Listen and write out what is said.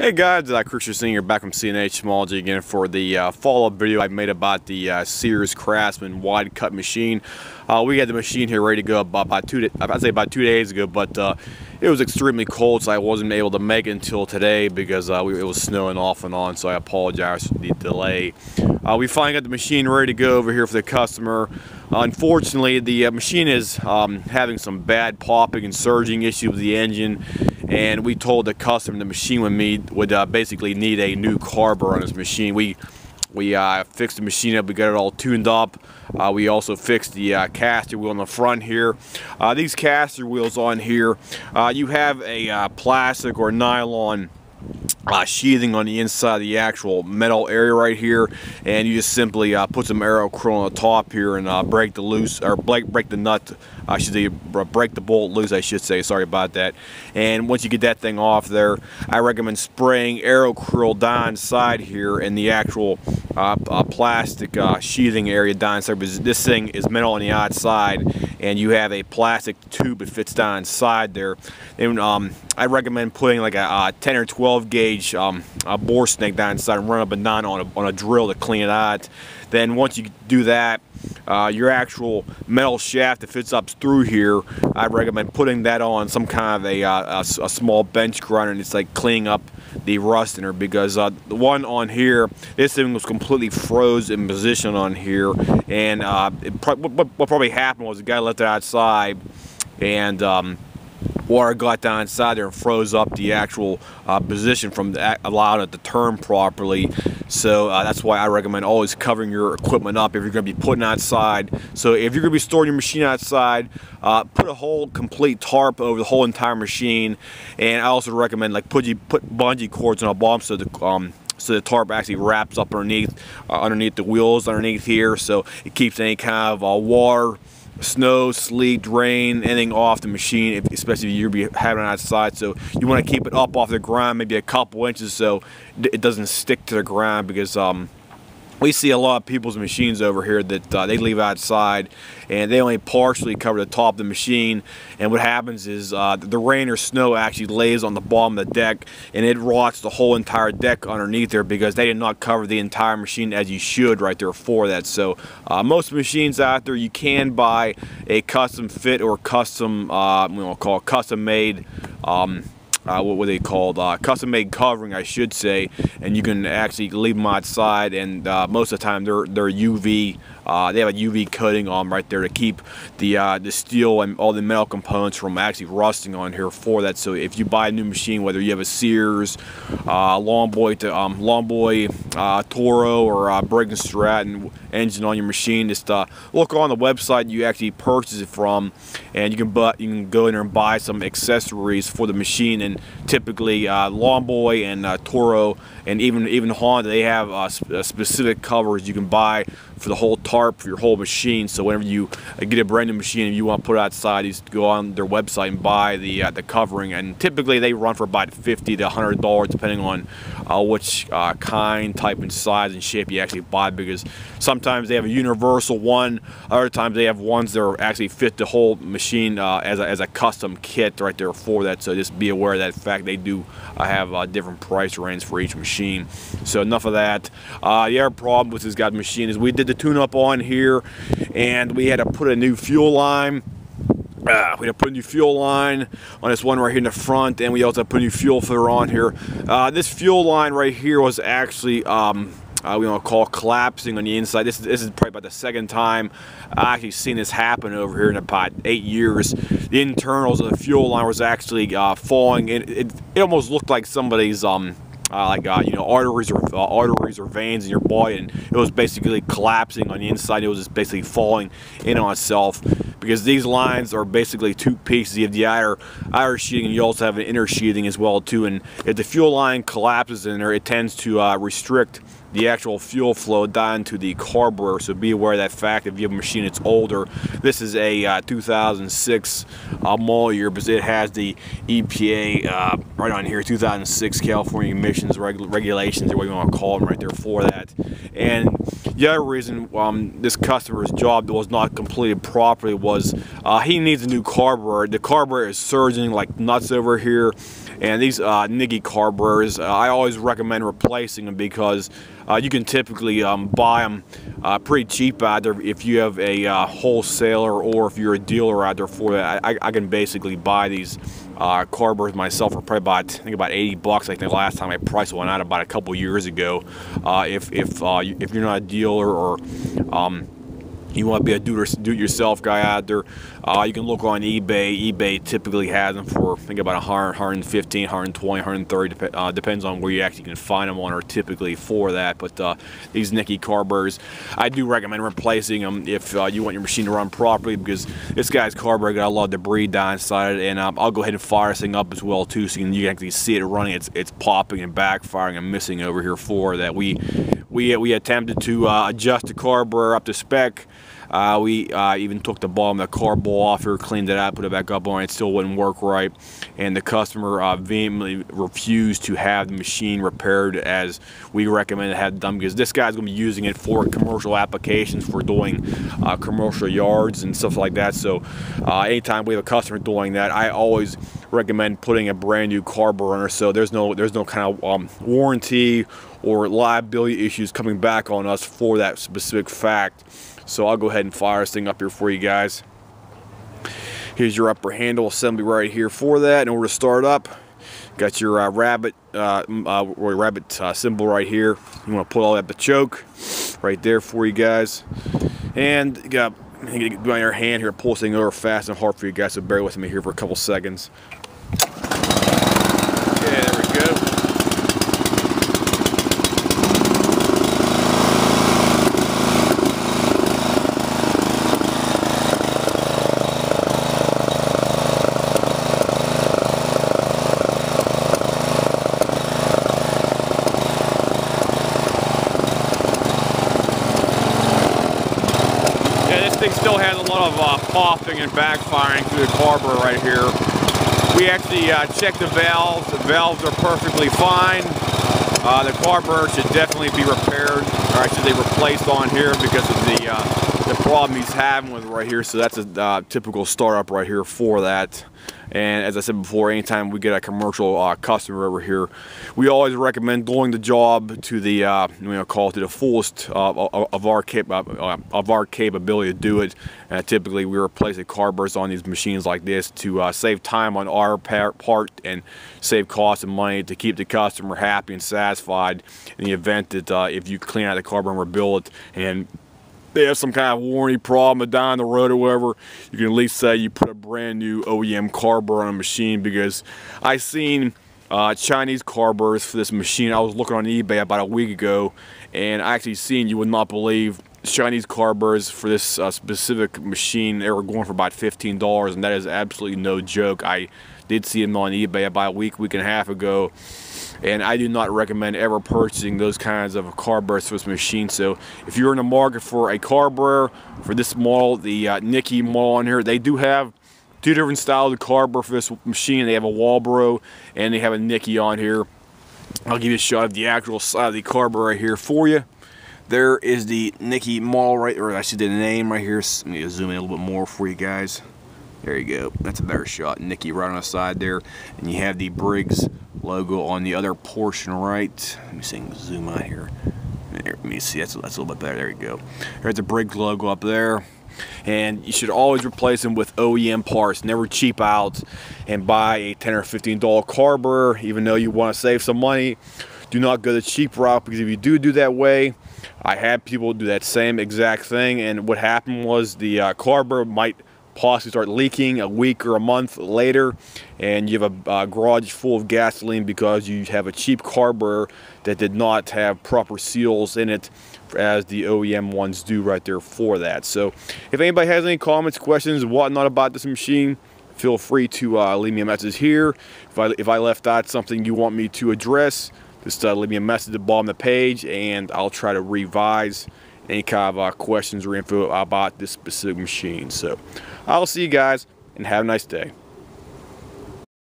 Hey guys, Christian Senior back from CNH Smology again for the follow-up video I made about the Sears Craftsman wide cut machine. We had the machine here ready to go about 2 days ago, but it was extremely cold, so I wasn't able to make it until today because it was snowing off and on, so I apologize for the delay. We finally got the machine ready to go over here for the customer. Unfortunately, the machine is having some bad popping and surging issues with the engine, and we told the customer the machine would basically need a new carburetor on this machine. We fixed the machine up, we got it all tuned up. We also fixed the caster wheel on the front here. These caster wheels on here, you have a plastic or nylon sheathing on the inside of the actual metal area right here, and you just simply put some aero curl on the top here and break the nut. I should say break the bolt loose, I should say. Sorry about that. And once you get that thing off there, I recommend spraying aero curl down inside here in the actual plastic sheathing area down inside, because this thing is metal on the outside and you have a plastic tube that fits down inside there. And I recommend putting like a 10 or 12 gauge bore snake down inside and run up and down on a drill to clean it out. Then once you do that, your actual metal shaft that fits up through here, I recommend putting that on some kind of a small bench grinder, and it's like cleaning up the rust in her, because the one on here, this thing was completely froze in position on here, and what probably happened was the guy left it outside, and water got down inside there and froze up the actual position from allowing it to turn properly. So that's why I recommend always covering your equipment up if you're going to be putting outside. So if you're going to be storing your machine outside, put a whole complete tarp over the whole entire machine. And I also recommend like put bungee cords on the bottom so the tarp actually wraps up underneath the wheels underneath here, so it keeps any kind of water, snow, sleet, rain, anything off the machine, especially if you'll be having it outside. So you want to keep it up off the ground, maybe a couple inches, so it doesn't stick to the ground, because we see a lot of people's machines over here that they leave outside and they only partially cover the top of the machine, and what happens is the rain or snow actually lays on the bottom of the deck and it rots the whole entire deck underneath there, because they did not cover the entire machine as you should right there for that. So most machines out there, you can buy a custom fit or custom, we'll call it custom made, what they called, custom made covering, I should say, and you can actually leave them outside, and most of the time they're UV, they have a UV coating on them right there to keep the steel and all the metal components from actually rusting on here for that. So if you buy a new machine, whether you have a Sears, Longboy Toro, or Briggs & Stratton engine on your machine, just look on the website you actually purchase it from, and you can go in there and buy some accessories for the machine. And typically Longboy and Toro and even Honda, they have specific covers you can buy for the whole tarp for your whole machine. So whenever you get a brand new machine and you want to put it outside, you just go on their website and buy the covering, and typically they run for about $50 to $100 depending on which kind, type, and size and shape you actually buy, because sometimes they have a universal one, other times they have ones that are actually fit the whole machine as a custom kit right there for that. So just be aware of that fact. They do have different price range for each machine. So enough of that. The other problem with this guy's machine is we did the tune-up on here, and we had to put a new fuel line. We had to put a new fuel line on this one right here in the front, and we also put a new fuel filter on here. This fuel line right here was actually we want to call collapsing on the inside. This is probably about the second time I actually seen this happen over here in about 8 years. The internals of the fuel line was actually falling. It almost looked like somebody's you know, arteries or veins in your body, and it was basically collapsing on the inside. It was just basically falling in on itself, because these lines are basically two pieces. You have the outer sheathing, and you also have an inner sheathing as well too. And if the fuel line collapses in there, it tends to restrict the actual fuel flow down to the carburetor. So be aware of that fact if you have a machine that's older. This is a 2006 model year, because it has the EPA right on here, 2006 California emissions regulations, or what you want to call them right there for that. And the other reason this customer's job was not completed properly was he needs a new carburetor. The carburetor is surging like nuts over here, And these Nicky carburetors, I always recommend replacing them because you can typically buy them pretty cheap out there if you have a wholesaler, or if you're a dealer out there for that. I can basically buy these carburetors myself for probably about, I think about 80 bucks. I think the last time I priced one out about a couple years ago. If you're not a dealer, or you want to be a do-it-yourself guy out there, you can look on eBay. eBay typically has them for, I think, about 100, 115, 120, 130, depends on where you actually can find them on, or typically for that. But these Nicky carburetors, I do recommend replacing them if you want your machine to run properly, because this guy's carburetor got a lot of debris down inside it. And I'll go ahead and fire this thing up as well too, so you can actually see it running. It's popping and backfiring and missing over here for that. We attempted to adjust the carburetor up to spec. We even took the bottom of the carb bowl off here, cleaned it out, put it back up on it. It still wouldn't work right, and the customer vehemently refused to have the machine repaired as we recommended to have it done, because this guy's going to be using it for commercial applications, for doing commercial yards and stuff like that. So anytime we have a customer doing that, I always recommend putting a brand new carburetor on her, so there's no kind of warranty or liability issues coming back on us for that specific fact. So I'll go ahead and fire this thing up here for you guys. Here's your upper handle assembly right here for that. In order to start up, got your rabbit symbol right here. You want to pull all that the choke right there for you guys. And you got on your hand here, pull this thing over fast and hard for you guys, so bear with me here for a couple seconds. Okay, there we go. Thing still has a lot of popping and backfiring through the carburetor right here. We actually checked the valves. The valves are perfectly fine. The carburetor should definitely be repaired, or should they replaced on here, because of the problem he's having with it right here. So that's a typical startup right here for that. And as I said before, anytime we get a commercial customer over here, we always recommend doing the job to the to the fullest of our capability to do it. Typically, we replace the carburetors on these machines like this to save time on our part and save cost and money, to keep the customer happy and satisfied in the event that if you clean out the carburetor and rebuild it, and they have some kind of warranty problem down the road or whatever, you can at least say you put a brand new OEM carburetor on a machine. Because I seen Chinese carburetors for this machine. I was looking on eBay about a week ago, and I actually seen, you would not believe, Chinese carburetors for this specific machine. They were going for about $15, and that is absolutely no joke. I did see them on eBay about a week and a half ago, and I do not recommend ever purchasing those kinds of carburetors for this machine. So if you're in the market for a carburetor for this model, the Nicky model on here, they do have two different styles of carburetor for this machine. They have a Walbro and they have a Nicky on here. I'll give you a shot of the actual side of the carburetor right here for you. There is the Nicky model right, or I should say the name right here. Let me zoom in a little bit more for you guys. There you go. That's a better shot. Nicky right on the side there. And you have the Briggs logo on the other portion right. Let me see, zoom out here. There, let me see, that's a little bit better. There you go. There's the Briggs logo up there. And you should always replace them with OEM parts. Never cheap out and buy a $10 or $15 carburetor, even though you want to save some money. Do not go the cheap route, because if you do that way, I had people do that same exact thing, and what happened was the carburetor might possibly start leaking a week or a month later, and you have a garage full of gasoline because you have a cheap carburetor that did not have proper seals in it, as the OEM ones do right there for that. So if anybody has any comments, questions, whatnot about this machine, feel free to leave me a message here. If I left out something you want me to address, just leave me a message at the bottom of the page, and I'll try to revise any kind of questions or info about this specific machine. So I'll see you guys, and have a nice day.